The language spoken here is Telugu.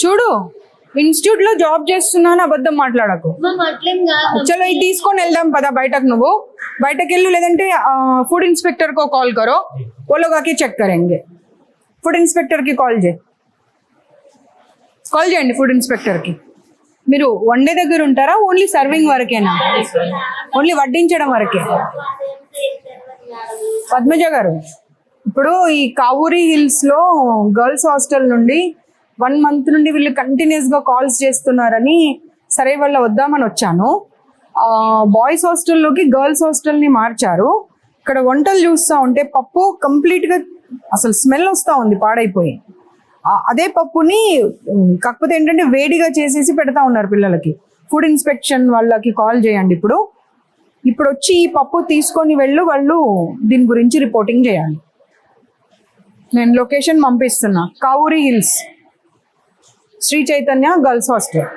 చూడు ఇన్స్టిట్యూట్ లో జాబ్ చేస్తున్నాను అబద్ధం మాట్లాడకు. చలో ఇది తీసుకొని వెళ్దాం పదా బయటకు. నువ్వు బయటకు వెళ్ళు, లేదంటే ఫుడ్ ఇన్స్पेक्टर को कॉल करो, वो लोग आके చెక్ करेंगे. ఫుడ్ ఇన్స్పెక్టర్ కి కాల్ చేయండి ఫుడ్ ఇన్స్పెక్టర్ కి. మీరు వన్ డే దగ్గర ఉంటారా? ఓన్లీ సర్వింగ్ వరకేనా? ఓన్లీ వడ్డించడం వరకే? పద్మజ గారు, ఇప్పుడు ఈ కావూరి హిల్స్ లో గర్ల్స్ హాస్టల్ నుండి 1 month నుండి వీళ్ళు కంటిన్యూస్ గా కాల్స్ చేస్తున్నారని సరే వాళ్ళ వద్దామని వచ్చాను. బాయ్స్ హాస్టల్లోకి గర్ల్స్ హాస్టల్ని మార్చారు. ఇక్కడ వంటలు చూస్తూ ఉంటే పప్పు కంప్లీట్గా అసలు స్మెల్ వస్తూ ఉంది, పాడైపోయి. అదే పప్పుని కాకపోతే ఏంటంటే వేడిగా చేసేసి పెడతా ఉన్నారు పిల్లలకి. ఫుడ్ ఇన్స్పెక్షన్ వాళ్ళకి కాల్ చేయండి. ఇప్పుడు వచ్చి ఈ పప్పు తీసుకొని వాళ్ళు దీని గురించి రిపోర్టింగ్ చేయాలి. నేను లొకేషన్ పంపిస్తున్నా. Kavuri Hills Sri Chaitanya girls hostel.